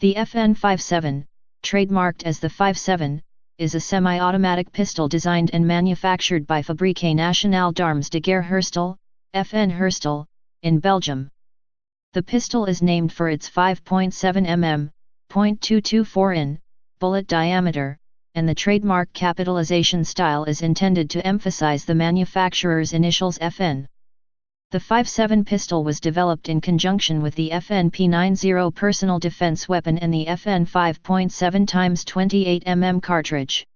The FN57, trademarked as the 57, is a semi-automatic pistol designed and manufactured by Fabrique Nationale d'Armes de Guerre Herstal, FN Herstal, in Belgium. The pistol is named for its 5.7 mm, .224 in, bullet diameter, and the trademark capitalization style is intended to emphasize the manufacturer's initials FN. The 57 pistol was developed in conjunction with the FN P90 personal defense weapon and the FN 5.7x28 mm cartridge.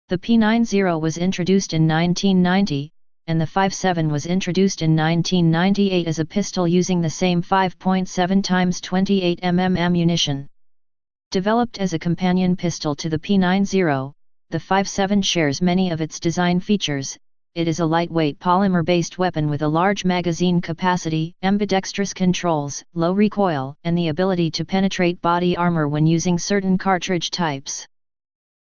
The P90 was introduced in 1990, and the 57 was introduced in 1998 as a pistol using the same 5.7x28 mm ammunition. Developed as a companion pistol to the P90, the 57 shares many of its design features. It is a lightweight polymer-based weapon with a large magazine capacity, ambidextrous controls, low recoil, and the ability to penetrate body armor when using certain cartridge types.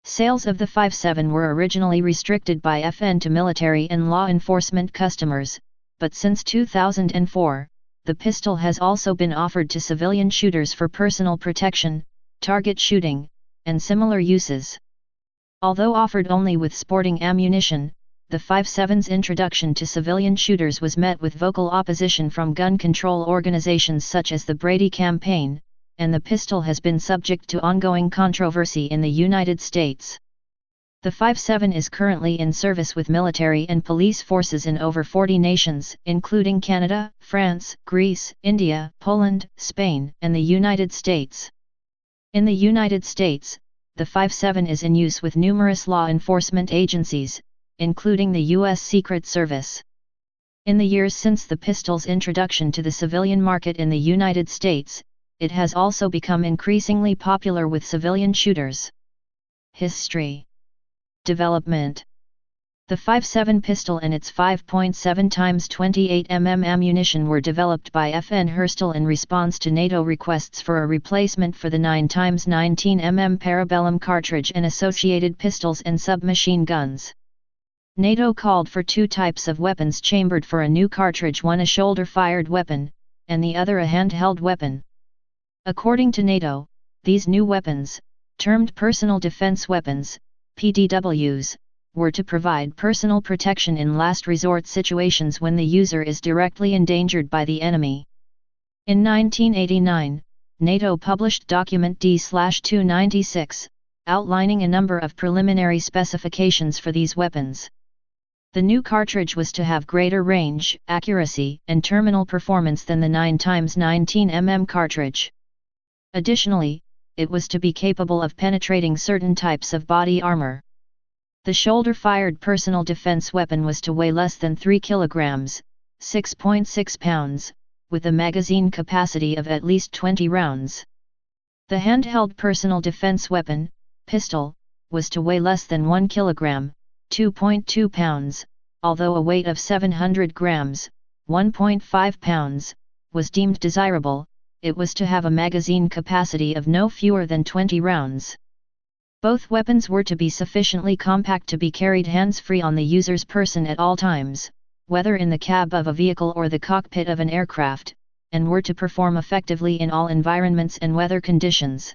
Sales of the 57 were originally restricted by FN to military and law enforcement customers, but since 2004, the pistol has also been offered to civilian shooters for personal protection, target shooting, and similar uses. Although offered only with sporting ammunition, the 57's introduction to civilian shooters was met with vocal opposition from gun control organizations such as the Brady Campaign, and the pistol has been subject to ongoing controversy in the United States. The 57 is currently in service with military and police forces in over 40 nations, including Canada, France, Greece, India, Poland, Spain, and the United States. In the United States, the 57 is in use with numerous law enforcement agencies, including the U.S. Secret Service. In the years since the pistol's introduction to the civilian market in the United States, it has also become increasingly popular with civilian shooters. History. Development. The 57 pistol and its 5.7x28 mm ammunition were developed by FN Herstal in response to NATO requests for a replacement for the 9x19 mm parabellum cartridge and associated pistols and submachine guns. NATO called for two types of weapons chambered for a new cartridge, one a shoulder-fired weapon, and the other a handheld weapon. According to NATO, these new weapons, termed personal defense weapons, PDWs, were to provide personal protection in last resort situations when the user is directly endangered by the enemy. In 1989, NATO published Document D/296, outlining a number of preliminary specifications for these weapons. The new cartridge was to have greater range, accuracy, and terminal performance than the 9x19 mm cartridge. Additionally, it was to be capable of penetrating certain types of body armor. The shoulder-fired personal defense weapon was to weigh less than 3 kilograms, 6.6 pounds, with a magazine capacity of at least 20 rounds. The handheld personal defense weapon, pistol, was to weigh less than 1 kilogram, 2.2 pounds, although a weight of 700 grams, 1.5 pounds, was deemed desirable. It was to have a magazine capacity of no fewer than 20 rounds. Both weapons were to be sufficiently compact to be carried hands-free on the user's person at all times, whether in the cab of a vehicle or the cockpit of an aircraft, and were to perform effectively in all environments and weather conditions.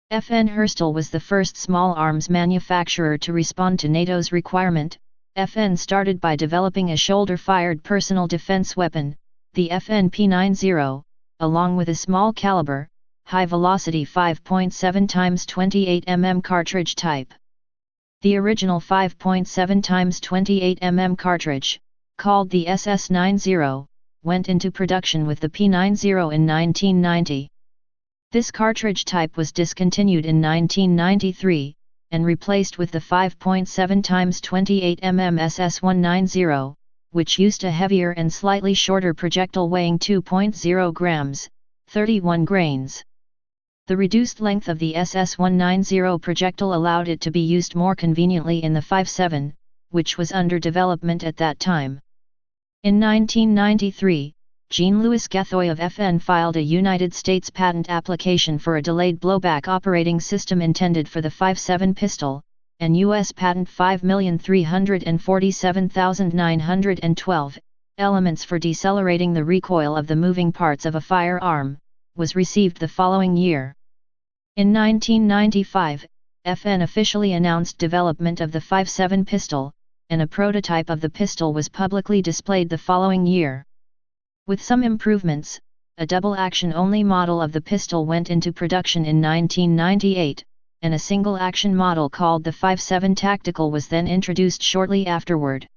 FN Herstal was the first small arms manufacturer to respond to NATO's requirement. FN started by developing a shoulder-fired personal defense weapon, the FN P90, along with a small caliber, high-velocity 5.7x28 mm cartridge type. The original 5.7x28 mm cartridge, called the SS90, went into production with the P90 in 1990. This cartridge type was discontinued in 1993, and replaced with the 5.7x28 mm SS190, which used a heavier and slightly shorter projectile weighing 2.0 grams, 31 grains. The reduced length of the SS190 projectile allowed it to be used more conveniently in the 57, which was under development at that time. In 1993, Jean-Louis Gathoy of FN filed a United States patent application for a delayed blowback operating system intended for the 57 pistol, and U.S. Patent 5,347,912, elements for decelerating the recoil of the moving parts of a firearm, was received the following year. In 1995, FN officially announced development of the 5.7 pistol, and a prototype of the pistol was publicly displayed the following year. With some improvements, a double-action-only model of the pistol went into production in 1998, and a single-action model called the 5.7 Tactical was then introduced shortly afterward.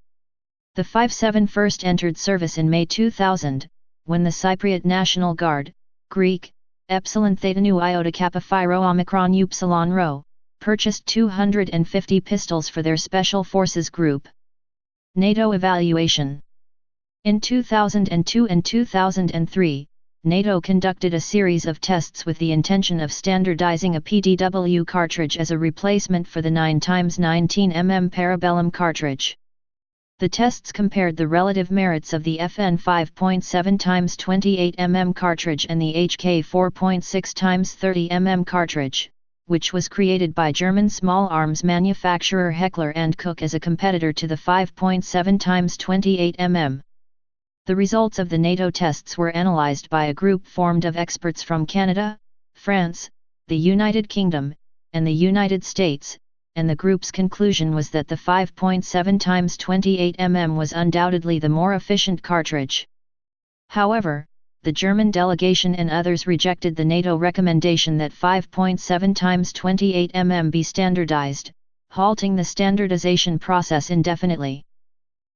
The 5.7 first entered service in May 2000, when the Cypriot National Guard, Greek, Epsilon Theta Nu Iota Kappa Phi Rho Omicron Upsilon Rho, purchased 250 pistols for their Special Forces Group. NATO Evaluation. In 2002 and 2003, NATO conducted a series of tests with the intention of standardizing a PDW cartridge as a replacement for the 9x19 mm Parabellum cartridge. The tests compared the relative merits of the FN 5.7x28 mm cartridge and the HK 4.6x30 mm cartridge, which was created by German small arms manufacturer Heckler & Koch as a competitor to the 5.7x28 mm. The results of the NATO tests were analyzed by a group formed of experts from Canada, France, the United Kingdom, and the United States, and the group's conclusion was that the 5.7x28 mm was undoubtedly the more efficient cartridge. However, the German delegation and others rejected the NATO recommendation that 5.7x28 mm be standardized, halting the standardization process indefinitely.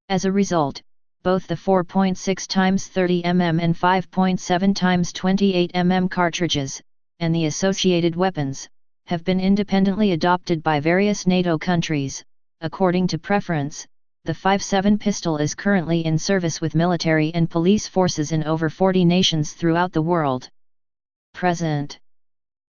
As a result, both the 4.6x30 mm and 5.7x28 mm cartridges, and the associated weapons, have been independently adopted by various NATO countries. According to preference, the 5.7 pistol is currently in service with military and police forces in over 40 nations throughout the world. Present.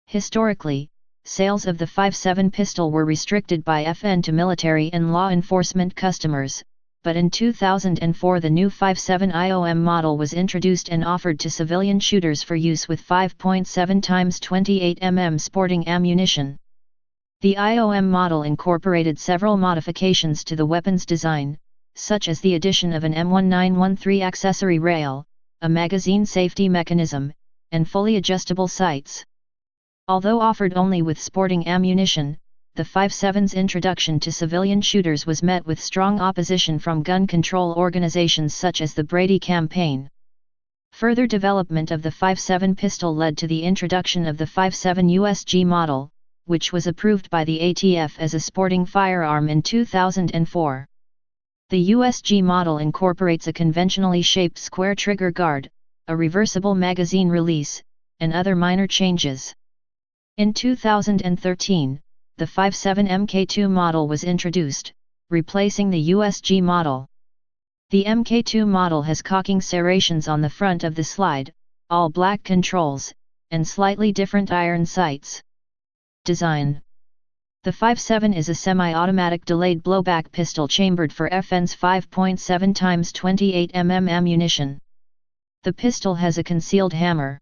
Historically, sales of the 5.7 pistol were restricted by FN to military and law enforcement customers, but in 2004 the new 5.7 IOM model was introduced and offered to civilian shooters for use with 5.7x28 mm sporting ammunition. The IOM model incorporated several modifications to the weapon's design, such as the addition of an M1913 accessory rail, a magazine safety mechanism, and fully adjustable sights. Although offered only with sporting ammunition, the 5.7's introduction to civilian shooters was met with strong opposition from gun control organizations such as the Brady Campaign. Further development of the 5.7 pistol led to the introduction of the 5.7 USG model, which was approved by the ATF as a sporting firearm in 2004. The USG model incorporates a conventionally shaped square trigger guard, a reversible magazine release, and other minor changes. In 2013, the 5.7 Mk2 model was introduced, replacing the USG model. The Mk2 model has cocking serrations on the front of the slide, all black controls, and slightly different iron sights. Design. The 5.7 is a semi-automatic delayed blowback pistol chambered for FN's 5.7x28 mm ammunition. The pistol has a concealed hammer.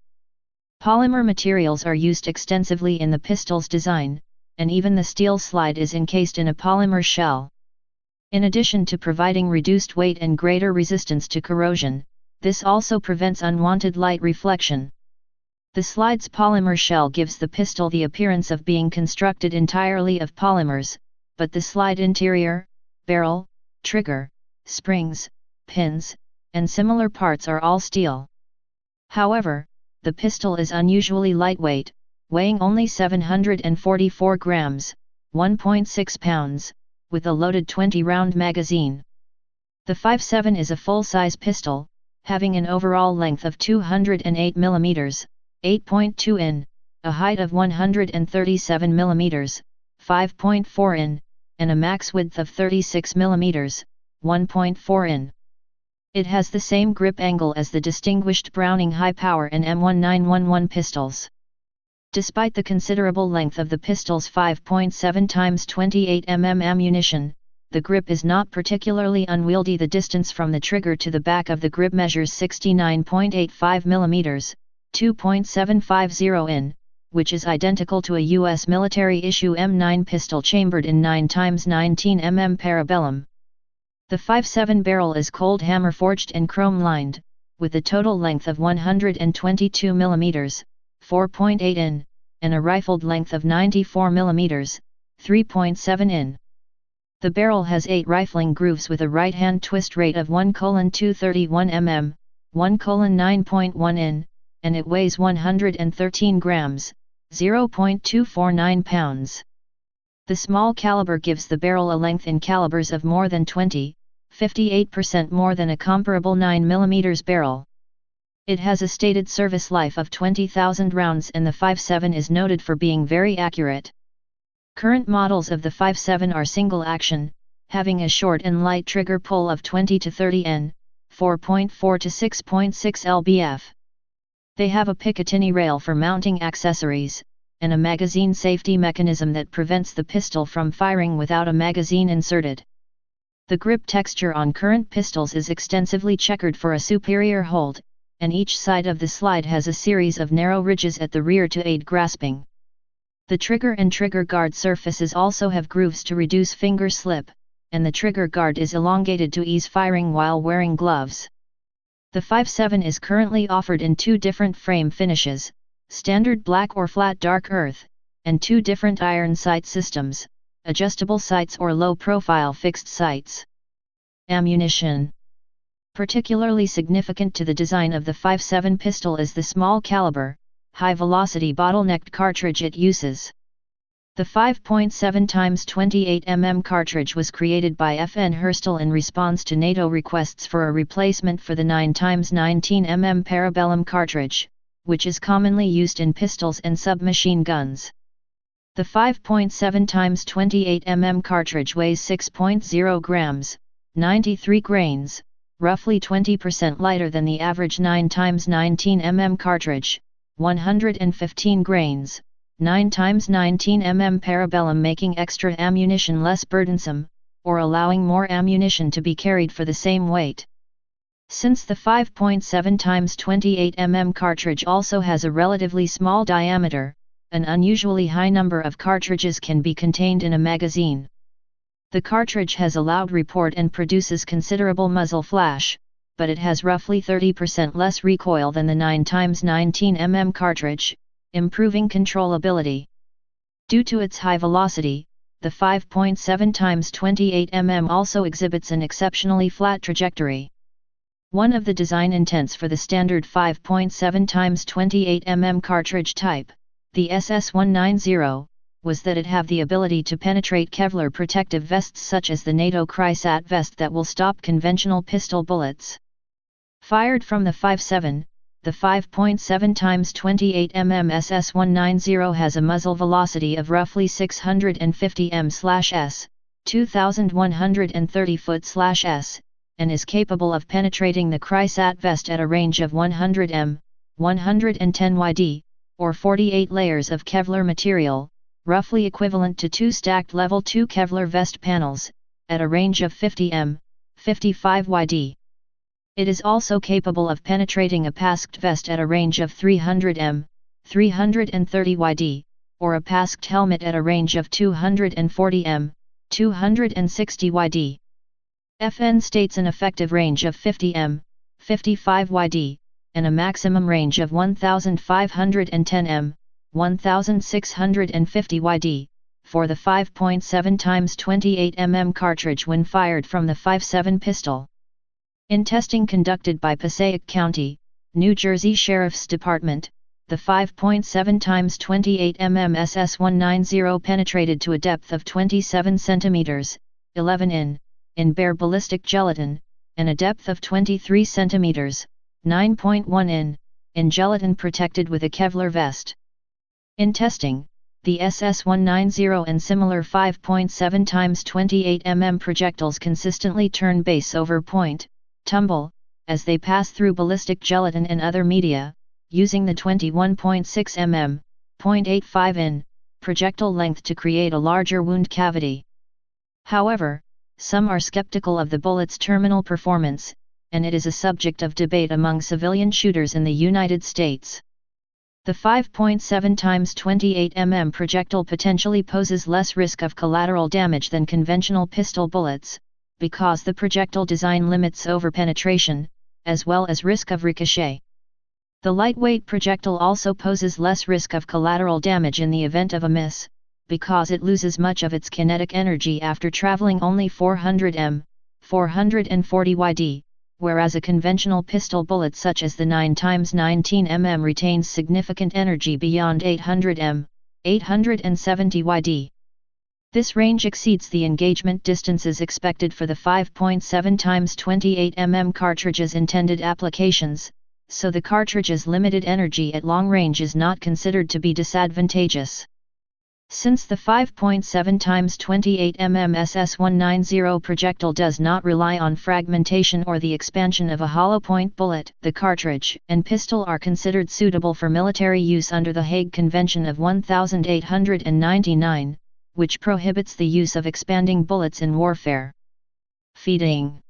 Polymer materials are used extensively in the pistol's design, and even the steel slide is encased in a polymer shell. In addition to providing reduced weight and greater resistance to corrosion, this also prevents unwanted light reflection. The slide's polymer shell gives the pistol the appearance of being constructed entirely of polymers, but the slide interior, barrel, trigger, springs, pins, and similar parts are all steel. However, the pistol is unusually lightweight, weighing only 744 grams, 1.6 pounds, with a loaded 20-round magazine. The 5.7 is a full-size pistol, having an overall length of 208 mm, 8.2 in, a height of 137 mm, 5.4 in, and a max width of 36 mm, 1.4 in. It has the same grip angle as the distinguished Browning high-power and M1911 pistols. Despite the considerable length of the pistol's 5.7x28 mm ammunition, the grip is not particularly unwieldy. The distance from the trigger to the back of the grip measures 69.85 mm, 2.750 in, which is identical to a U.S. military-issue M9 pistol chambered in 9x19 mm Parabellum. The 5.7 barrel is cold hammer forged and chrome-lined, with a total length of 122 mm, 4.8 in, and a rifled length of 94 mm, 3.7 in. The barrel has 8 rifling grooves with a right-hand twist rate of 1:231 mm, 1:9.1 in, and it weighs 113 grams, 0.249 pounds. The small caliber gives the barrel a length in calibers of more than 20, 58% more than a comparable 9 mm barrel. It has a stated service life of 20,000 rounds, and the 5.7 is noted for being very accurate. Current models of the 5.7 are single action, having a short and light trigger pull of 20 to 30 N, 4.4 to 6.6 lbf. They have a Picatinny rail for mounting accessories, and a magazine safety mechanism that prevents the pistol from firing without a magazine inserted. The grip texture on current pistols is extensively checkered for a superior hold, and each side of the slide has a series of narrow ridges at the rear to aid grasping. The trigger and trigger guard surfaces also have grooves to reduce finger slip, and the trigger guard is elongated to ease firing while wearing gloves. The 5.7 is currently offered in 2 different frame finishes, standard black or flat dark earth, and 2 different iron sight systems, adjustable sights or low-profile fixed sights. Ammunition. Particularly significant to the design of the 5.7 pistol is the small caliber, high-velocity bottlenecked cartridge it uses. The 5.7 x 28 mm cartridge was created by FN Herstal in response to NATO requests for a replacement for the 9 x 19 mm parabellum cartridge, which is commonly used in pistols and submachine guns. The 5.7 x 28 mm cartridge weighs 6.0 grams, 93 grains, roughly 20% lighter than the average 9 x 19 mm cartridge, 115 grains, 9 x 19 mm parabellum, making extra ammunition less burdensome, or allowing more ammunition to be carried for the same weight. Since the 5.7 x 28 mm cartridge also has a relatively small diameter, an unusually high number of cartridges can be contained in a magazine. The cartridge has a loud report and produces considerable muzzle flash, but it has roughly 30% less recoil than the 9 x 19 mm cartridge, improving controllability. Due to its high velocity, the 5.7 x 28 mm also exhibits an exceptionally flat trajectory. One of the design intents for the standard 5.7 x 28 mm cartridge type, the SS190, was that it have the ability to penetrate Kevlar protective vests such as the NATO Chrysat vest that will stop conventional pistol bullets. Fired from the 5.7, the 5.7 x 28 mm SS190 has a muzzle velocity of roughly 650 m/s, 2130 ft/s, and is capable of penetrating the Chrysat vest at a range of 100 m, 110 yd, or 48 layers of Kevlar material, roughly equivalent to 2 stacked level 2 Kevlar vest panels, at a range of 50 m, 55 yd. It is also capable of penetrating a pasked vest at a range of 300 m, 330 yd, or a pasked helmet at a range of 240 m, 260 yd. FN states an effective range of 50 m, 55 yd, and a maximum range of 1510 m, 1650 yd, for the 5.7 x 28 mm cartridge when fired from the 5.7 pistol. In testing conducted by Passaic County, New Jersey Sheriff's Department, the 5.7 x 28 mm SS190 penetrated to a depth of 27 cm, 11 in bare ballistic gelatin, and a depth of 23 cm, 9.1 in gelatin protected with a Kevlar vest. In testing, the SS190 and similar 5.7 x 28 mm projectiles consistently turn base over point, tumble, as they pass through ballistic gelatin and other media, using the 21.6 mm, 0.85 in, projectile length to create a larger wound cavity. However, some are skeptical of the bullet's terminal performance, and it is a subject of debate among civilian shooters in the United States. The 5.7 x 28 mm projectile potentially poses less risk of collateral damage than conventional pistol bullets, because the projectile design limits overpenetration, as well as risk of ricochet. The lightweight projectile also poses less risk of collateral damage in the event of a miss, because it loses much of its kinetic energy after traveling only 400 m, 440 yd, whereas a conventional pistol bullet such as the 9x19 mm retains significant energy beyond 800 m, 870 yd. This range exceeds the engagement distances expected for the 5.7x28 mm cartridge's intended applications, so the cartridge's limited energy at long range is not considered to be disadvantageous. Since the 5.7x28 mm SS190 projectile does not rely on fragmentation or the expansion of a hollow point bullet, the cartridge and pistol are considered suitable for military use under the Hague Convention of 1899, which prohibits the use of expanding bullets in warfare. Feeding.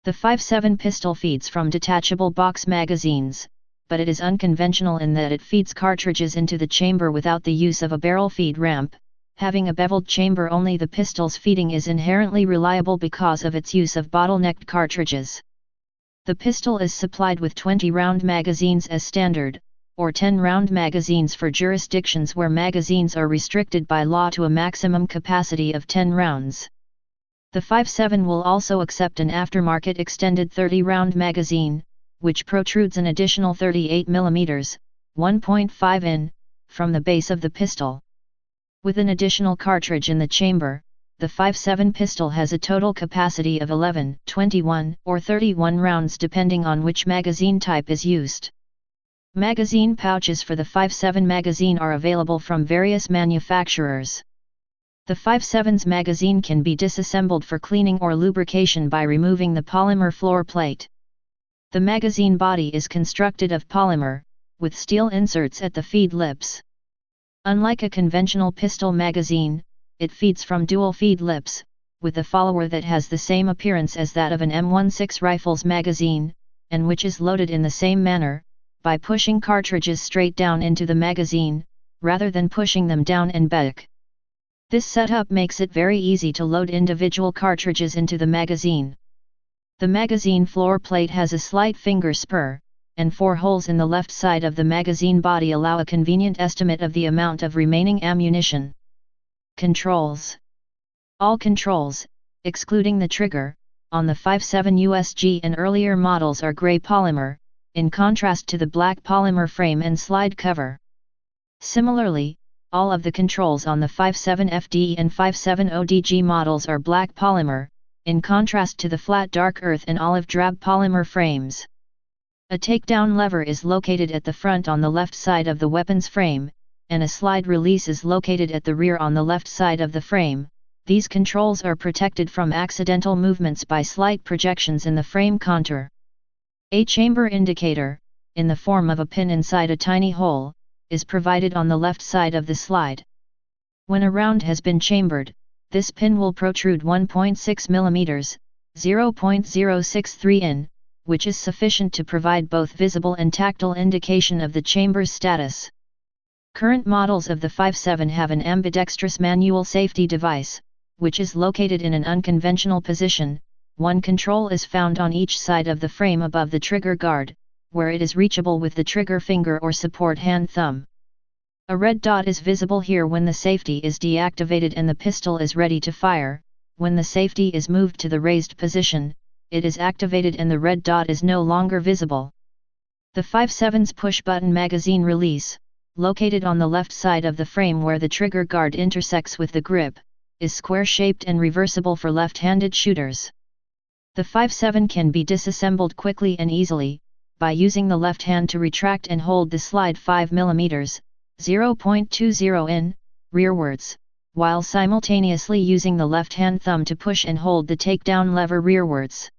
The 5.7 pistol feeds from detachable box magazines, but it is unconventional in that it feeds cartridges into the chamber without the use of a barrel feed ramp. Having a beveled chamber only, the pistol's feeding is inherently reliable because of its use of bottlenecked cartridges. The pistol is supplied with 20-round magazines as standard, or 10-round magazines for jurisdictions where magazines are restricted by law to a maximum capacity of 10 rounds. The 5.7 will also accept an aftermarket extended 30-round magazine, which protrudes an additional 38 mm, 1.5 in, from the base of the pistol. With an additional cartridge in the chamber, the 5.7 pistol has a total capacity of 11, 21, or 31 rounds depending on which magazine type is used. Magazine pouches for the 5.7 magazine are available from various manufacturers. The 5.7's magazine can be disassembled for cleaning or lubrication by removing the polymer floor plate. The magazine body is constructed of polymer, with steel inserts at the feed lips. Unlike a conventional pistol magazine, it feeds from dual feed lips, with a follower that has the same appearance as that of an M16 rifle's magazine, and which is loaded in the same manner, by pushing cartridges straight down into the magazine, rather than pushing them down and back. This setup makes it very easy to load individual cartridges into the magazine. The magazine floor plate has a slight finger spur, and 4 holes in the left side of the magazine body allow a convenient estimate of the amount of remaining ammunition. Controls. All controls, excluding the trigger, on the 5.7 USG and earlier models are gray polymer, in contrast to the black polymer frame and slide cover. Similarly, all of the controls on the 5.7 FD and 5.7 ODG models are black polymer, in contrast to the flat dark earth and olive drab polymer frames. A takedown lever is located at the front on the left side of the weapon's frame, and a slide release is located at the rear on the left side of the frame. These controls are protected from accidental movements by slight projections in the frame contour. A chamber indicator, in the form of a pin inside a tiny hole, is provided on the left side of the slide. When a round has been chambered, this pin will protrude 1.6 mm, 0.063 in, which is sufficient to provide both visible and tactile indication of the chamber's status. Current models of the 5.7 have an ambidextrous manual safety device, which is located in an unconventional position. One control is found on each side of the frame above the trigger guard, where it is reachable with the trigger finger or support hand thumb. A red dot is visible here when the safety is deactivated and the pistol is ready to fire. When the safety is moved to the raised position, it is activated and the red dot is no longer visible. The 5.7's push-button magazine release, located on the left side of the frame where the trigger guard intersects with the grip, is square-shaped and reversible for left-handed shooters. The 5.7 can be disassembled quickly and easily, by using the left hand to retract and hold the slide 5 mm, 0.20 in, rearwards, while simultaneously using the left hand thumb to push and hold the takedown lever rearwards.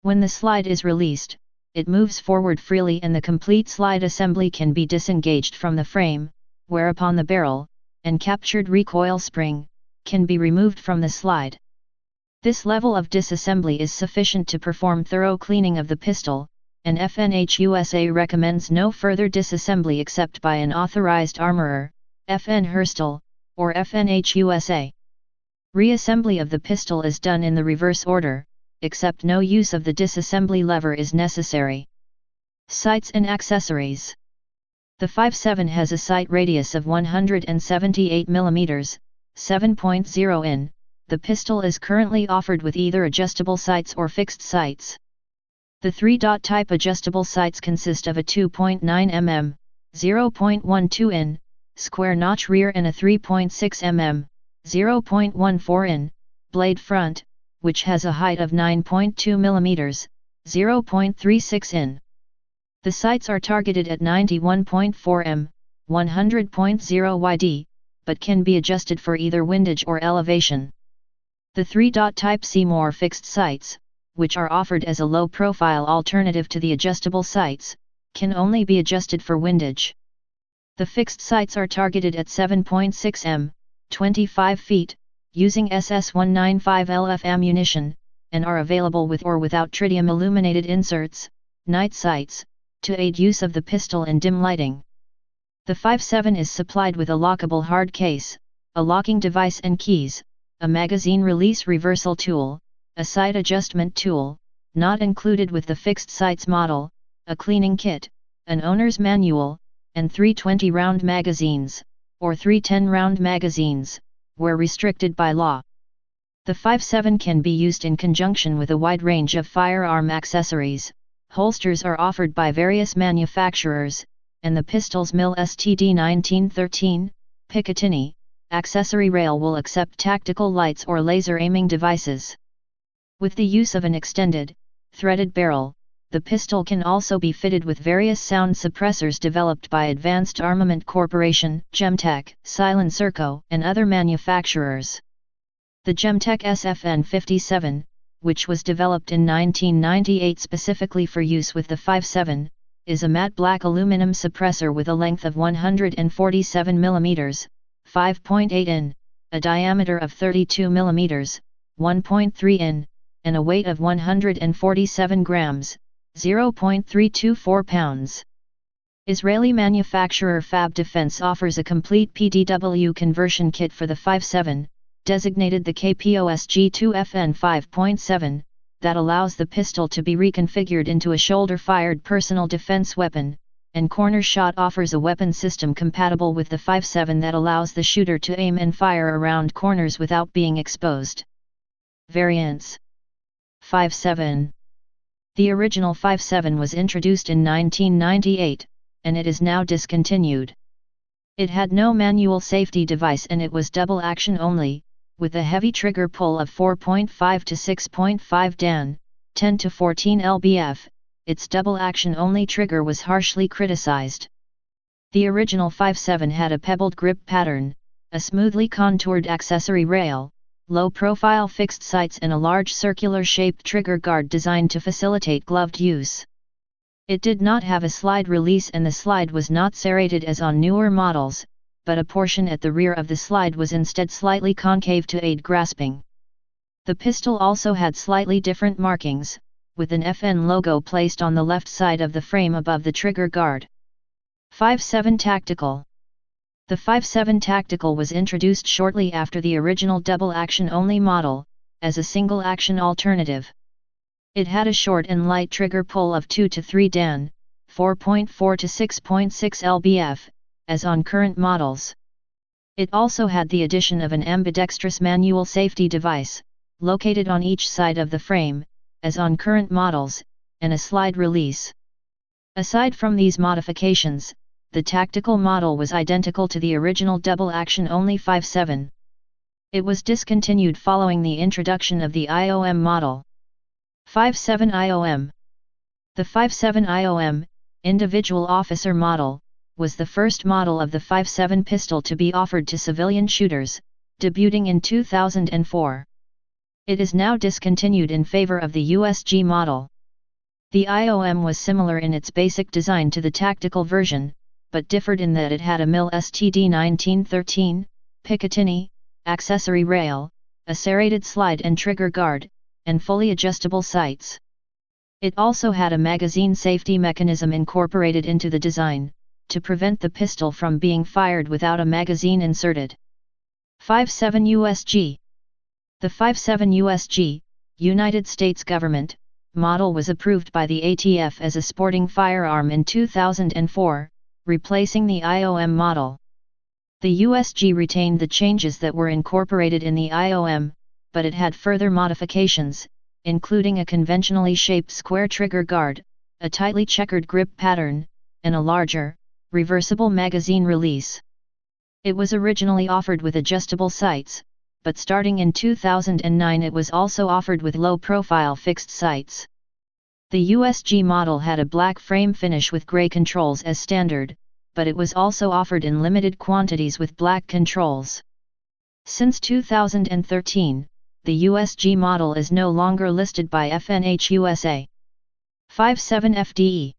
When the slide is released, it moves forward freely and the complete slide assembly can be disengaged from the frame, whereupon the barrel, and captured recoil spring, can be removed from the slide. This level of disassembly is sufficient to perform thorough cleaning of the pistol, and FNH USA recommends no further disassembly except by an authorized armorer, FN Herstal, or FNH USA. Reassembly of the pistol is done in the reverse order, except no use of the disassembly lever is necessary. Sights and accessories. The 5.7 has a sight radius of 178 mm, 7.0 in. The pistol is currently offered with either adjustable sights or fixed sights. The 3-dot type adjustable sights consist of a 2.9 mm, 0.12 in, square notch rear and a 3.6 mm, 0.14 in, blade front, which has a height of 9.2 mm, 0.36 in. The sights are targeted at 91.4 m, 100.0 yd, but can be adjusted for either windage or elevation. The 3-dot type Seymour fixed sights, which are offered as a low-profile alternative to the adjustable sights, can only be adjusted for windage. The fixed sights are targeted at 7.6 m, 25 feet, using SS-195 LF ammunition, and are available with or without tritium illuminated inserts, night sights, to aid use of the pistol in dim lighting. The 5.7 is supplied with a lockable hard case, a locking device and keys, a magazine release reversal tool, a sight adjustment tool, not included with the fixed sights model, a cleaning kit, an owner's manual, and 3 20-round magazines, or 3 10-round magazines, where restricted by law. The 5.7 can be used in conjunction with a wide range of firearm accessories. Holsters are offered by various manufacturers, and the pistol's MIL STD 1913, Picatinny, accessory rail will accept tactical lights or laser aiming devices. With the use of an extended, threaded barrel, the pistol can also be fitted with various sound suppressors developed by Advanced Armament Corporation, Gemtech, Silencerco, and other manufacturers. The Gemtech SFN57, which was developed in 1998 specifically for use with the 5.7, is a matte black aluminum suppressor with a length of 147 mm, 5.8 in, a diameter of 32 mm, 1.3 in, and a weight of 147 grams, 0.324 pounds. Israeli manufacturer Fab Defense offers a complete PDW conversion kit for the 5.7, designated the KPOSG2FN 5.7, that allows the pistol to be reconfigured into a shoulder-fired personal defense weapon, and Corner Shot offers a weapon system compatible with the 5.7 that allows the shooter to aim and fire around corners without being exposed. Variants. 5.7. The original 5.7 was introduced in 1998, and it is now discontinued. It had no manual safety device and it was double action only, with a heavy trigger pull of 4.5 to 6.5 Dan, 10 to 14 lbf, its double action only trigger was harshly criticized. The original 5.7 had a pebbled grip pattern, a smoothly contoured accessory rail, low-profile fixed sights and a large circular-shaped trigger guard designed to facilitate gloved use. It did not have a slide release and the slide was not serrated as on newer models, but a portion at the rear of the slide was instead slightly concave to aid grasping. The pistol also had slightly different markings, with an FN logo placed on the left side of the frame above the trigger guard. 5.7 Tactical. The 5.7 Tactical was introduced shortly after the original double-action-only model, as a single-action alternative. It had a short and light trigger pull of 2 to 3 Dan, 4.4 to 6.6 lbf, as on current models. It also had the addition of an ambidextrous manual safety device, located on each side of the frame, as on current models, and a slide release. Aside from these modifications, the tactical model was identical to the original double-action-only 5.7. It was discontinued following the introduction of the IOM model. 5.7 IOM. The 5.7 IOM, individual officer model, was the first model of the 5.7 pistol to be offered to civilian shooters, debuting in 2004. It is now discontinued in favor of the USG model. The IOM was similar in its basic design to the tactical version, but differed in that it had a MIL STD 1913, Picatinny, accessory rail, a serrated slide and trigger guard, and fully adjustable sights. It also had a magazine safety mechanism incorporated into the design, to prevent the pistol from being fired without a magazine inserted. 5.7 USG. The 5.7 USG, United States Government, model was approved by the ATF as a sporting firearm in 2004, replacing the IOM model. The USG retained the changes that were incorporated in the IOM, but it had further modifications, including a conventionally shaped square trigger guard, a tightly checkered grip pattern, and a larger, reversible magazine release. It was originally offered with adjustable sights, but starting in 2009 it was also offered with low-profile fixed sights. The USG model had a black frame finish with gray controls as standard, but it was also offered in limited quantities with black controls. Since 2013, the USG model is no longer listed by FNH USA. 57 FDE.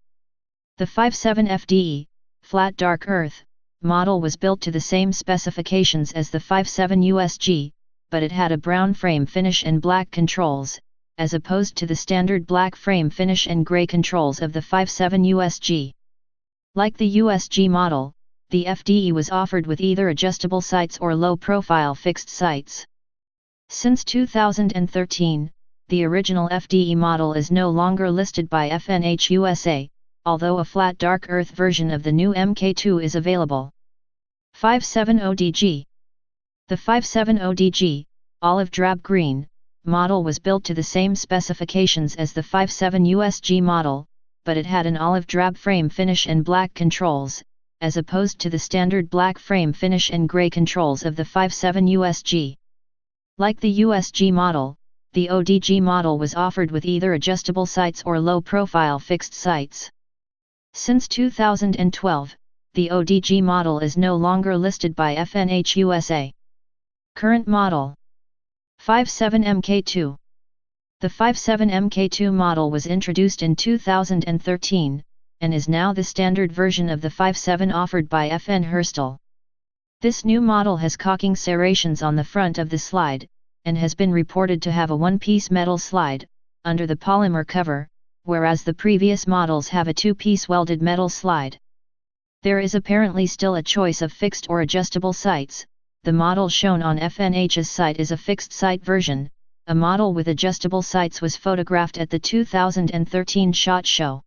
The 57 FDE, flat dark earth, model was built to the same specifications as the 57 USG, but it had a brown frame finish and black controls, as opposed to the standard black frame finish and gray controls of the 57 USG. Like the USG model, the FDE was offered with either adjustable sights or low-profile fixed sights. Since 2013, the original FDE model is no longer listed by FNH USA, although a flat dark earth version of the new MK2 is available. 57 ODG. The 57 ODG, olive drab green, model was built to the same specifications as the 57 USG model, but it had an olive drab frame finish and black controls, as opposed to the standard black frame finish and gray controls of the 57 USG. Like the USG model, the ODG model was offered with either adjustable sights or low-profile fixed sights. Since 2012, the ODG model is no longer listed by FNH USA. Current model: 57 MK2. The 57 MK2 model was introduced in 2013, and is now the standard version of the 57 offered by FN Herstal. This new model has cocking serrations on the front of the slide, and has been reported to have a one-piece metal slide, under the polymer cover, whereas the previous models have a two-piece welded metal slide. There is apparently still a choice of fixed or adjustable sights. The model shown on FNH's site is a fixed sight version. A model with adjustable sights was photographed at the 2013 SHOT Show.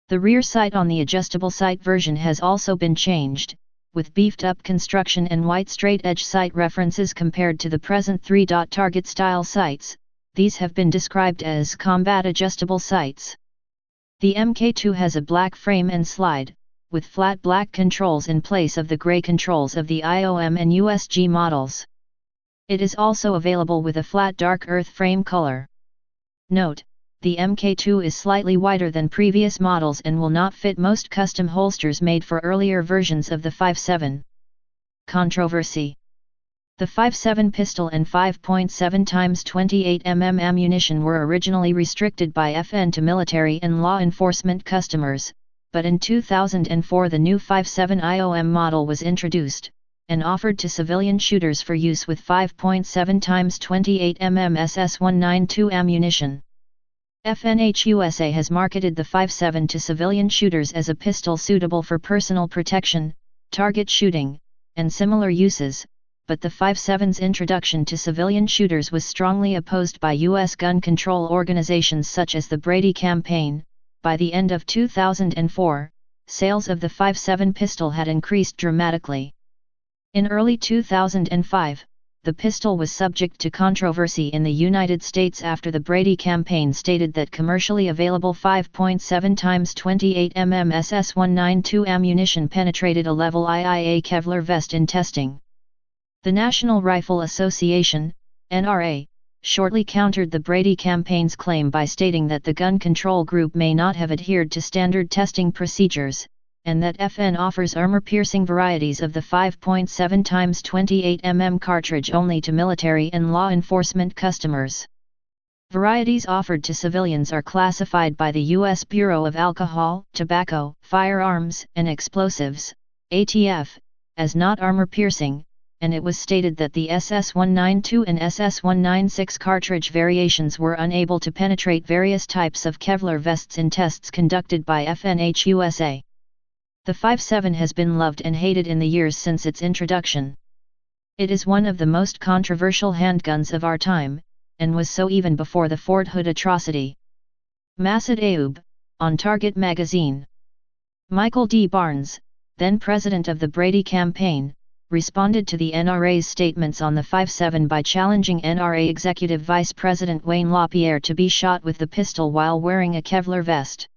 The rear sight on the adjustable sight version has also been changed, with beefed-up construction and white straight-edge sight references compared to the present 3-dot target-style sights. These have been described as combat adjustable sights. The MK2 has a black frame and slide, with flat black controls in place of the gray controls of the IOM and USG models. It is also available with a flat dark earth frame color. Note: the MK2 is slightly wider than previous models and will not fit most custom holsters made for earlier versions of the 57. Controversy. The 57 pistol and 5.7 x 28 mm ammunition were originally restricted by FN to military and law enforcement customers, but in 2004 the new 57 IOM model was introduced, and offered to civilian shooters for use with 5.7 x 28 mm SS192 ammunition. FNH USA has marketed the 57 to civilian shooters as a pistol suitable for personal protection, target shooting, and similar uses, but the 57's introduction to civilian shooters was strongly opposed by U.S. gun control organizations such as the Brady Campaign. By the end of 2004, sales of the 57 pistol had increased dramatically. In early 2005, the pistol was subject to controversy in the United States after the Brady Campaign stated that commercially available 5.7 x 28 mm SS192 ammunition penetrated a level IIA Kevlar vest in testing. The National Rifle Association, NRA, shortly countered the Brady Campaign's claim by stating that the gun control group may not have adhered to standard testing procedures, and that FN offers armor-piercing varieties of the 5.7 x 28 mm cartridge only to military and law enforcement customers. Varieties offered to civilians are classified by the U.S. Bureau of Alcohol, Tobacco, Firearms, and Explosives, ATF, as not armor-piercing, and it was stated that the SS192 and SS196 cartridge variations were unable to penetrate various types of Kevlar vests in tests conducted by FNH USA. The 57 has been loved and hated in the years since its introduction. It is one of the most controversial handguns of our time, and was so even before the Fort Hood atrocity. Masad Ayub, on Target magazine. Michael D. Barnes, then president of the Brady campaign, responded to the NRA's statements on the 5/7 by challenging NRA Executive Vice President Wayne LaPierre to be shot with the pistol while wearing a Kevlar vest.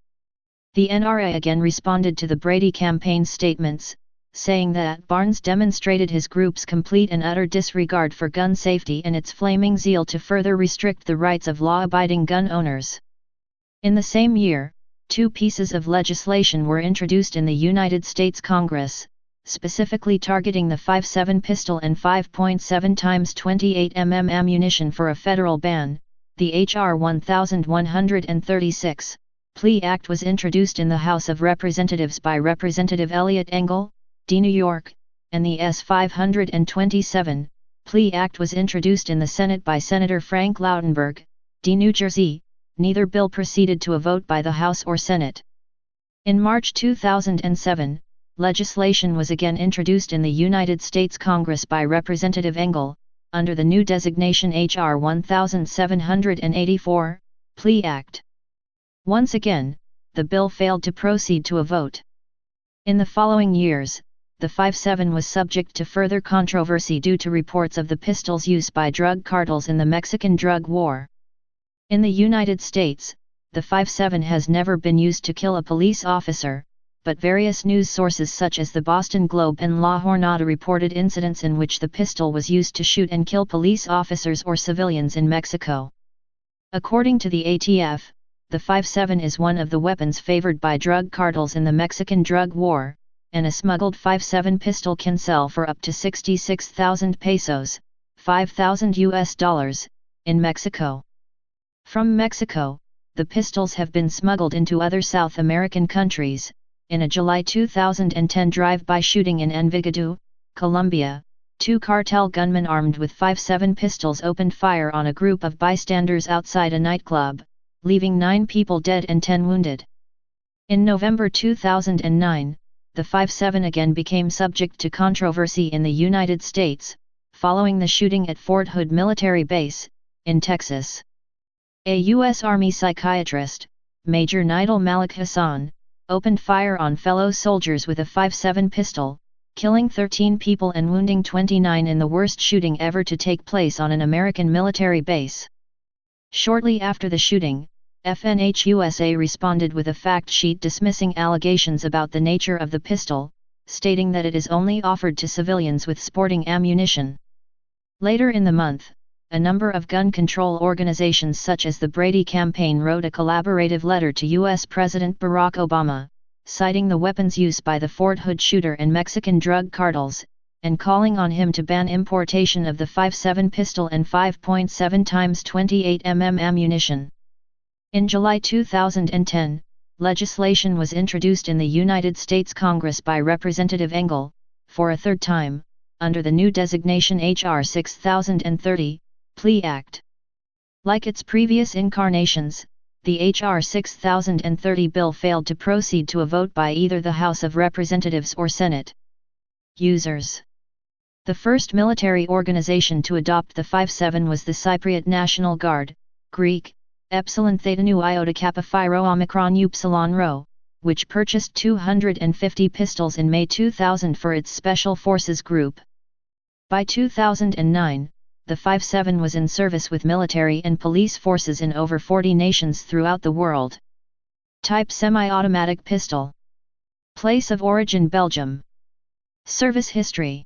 The NRA again responded to the Brady campaign's statements, saying that Barnes demonstrated his group's complete and utter disregard for gun safety and its flaming zeal to further restrict the rights of law-abiding gun owners. In the same year, 2 pieces of legislation were introduced in the United States Congress, specifically targeting the 5/7 pistol and 5.7 x 28 mm ammunition for a federal ban. The H.R. 1136 Plea Act was introduced in the House of Representatives by Representative Elliot Engel, D. New York, and the S. 527 Plea Act was introduced in the Senate by Senator Frank Lautenberg, D. New Jersey. Neither bill proceeded to a vote by the House or Senate. In March 2007, legislation was again introduced in the United States Congress by Representative Engel, under the new designation H.R. 1784, Plea Act. Once again, the bill failed to proceed to a vote. In the following years, the 5/7 was subject to further controversy due to reports of the pistol's use by drug cartels in the Mexican drug war. In the United States, the 5/7 has never been used to kill a police officer, but various news sources such as the Boston Globe and La Jornada reported incidents in which the pistol was used to shoot and kill police officers or civilians in Mexico. According to the ATF, the 5/7 is one of the weapons favored by drug cartels in the Mexican drug war, and a smuggled 5/7 pistol can sell for up to 66,000 pesos, $5,000, in Mexico. From Mexico, the pistols have been smuggled into other South American countries. In a July 2010 drive-by shooting in Envigado, Colombia, 2 cartel gunmen armed with 5/7 pistols opened fire on a group of bystanders outside a nightclub, leaving 9 people dead and 10 wounded. In November 2009, the 5/7 again became subject to controversy in the United States, following the shooting at Fort Hood Military Base, in Texas. A U.S. Army psychiatrist, Major Nidal Malik Hassan, opened fire on fellow soldiers with a 5/7 pistol, killing 13 people and wounding 29 in the worst shooting ever to take place on an American military base. Shortly after the shooting, FNH USA responded with a fact sheet dismissing allegations about the nature of the pistol, stating that it is only offered to civilians with sporting ammunition. Later in the month, a number of gun control organizations such as the Brady campaign wrote a collaborative letter to U.S. President Barack Obama, citing the weapons use by the Fort Hood shooter and Mexican drug cartels, and calling on him to ban importation of the 5/7 pistol and 5.7 x 28 mm ammunition. In July 2010, legislation was introduced in the United States Congress by Representative Engel, for a third time, under the new designation H.R. 6030, Plea Act. Like its previous incarnations, the H.R. 6030 bill failed to proceed to a vote by either the House of Representatives or Senate. Users. The first military organization to adopt the 5/7 was the Cypriot National Guard, Greek, Epsilon Theta Nu Iota Kappa Phi Rho Omicron Upsilon Rho, which purchased 250 pistols in May 2000 for its Special Forces Group. By 2009, the 5/7 was in service with military and police forces in over 40 nations throughout the world. Type semi-automatic pistol. Place of origin Belgium. Service history.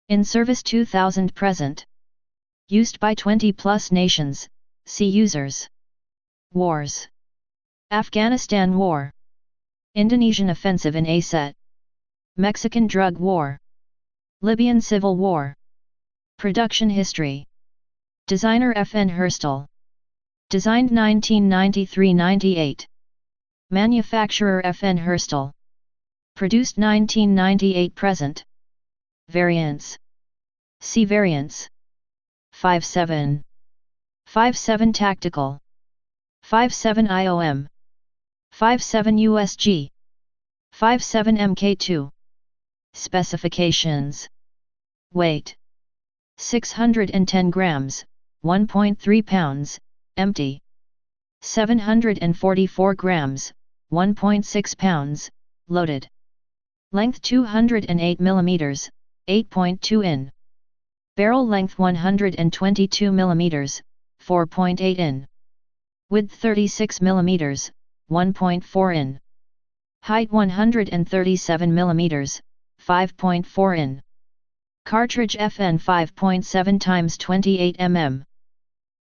In service 2000 present. Used by 20+ nations, see users. Wars. Afghanistan War. Indonesian offensive in Aceh. Mexican drug war. Libyan civil war. Production history. Designer F.N. Herstal. Designed 1993-98. Manufacturer F.N. Herstal. Produced 1998 present. Variants. See variants. 5/7. 5/7 Tactical. 5/7 IOM. 5/7 USG. 5/7 MK2. Specifications. Weight. 610 grams, 1.3 pounds, empty. 744 grams, 1.6 pounds, loaded. Length 208 mm, 8.2 in. Barrel length 122 mm, 4.8 in. Width 36 mm, 1.4 in. Height 137 mm, 5.4 in. Cartridge FN 5.7 x 28 mm.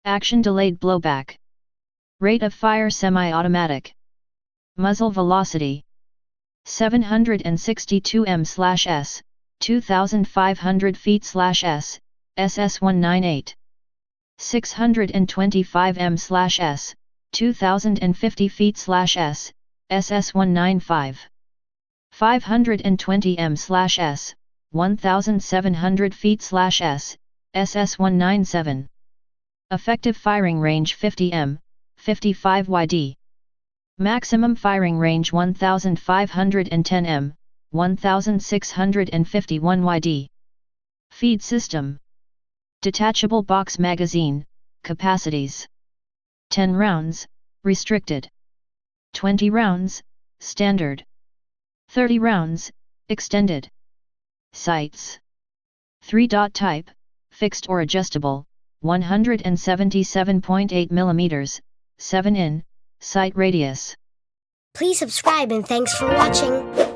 Action delayed blowback. Rate of fire semi-automatic. Muzzle velocity 762 m/s, 2500 feet/s, SS198. 625 m/s, 2050 feet/s, SS195. 520 m/s, 1700 feet/s, SS197. Effective firing range 50 m, 55 yd. Maximum firing range 1510 m, 1651 yd. Feed system. Detachable box magazine, capacities. 10 rounds, restricted. 20 rounds, standard. 30 rounds, extended. Sights. 3-dot type, fixed or adjustable, 177.8 mm, 7 in, sight radius. Please subscribe and thanks for watching.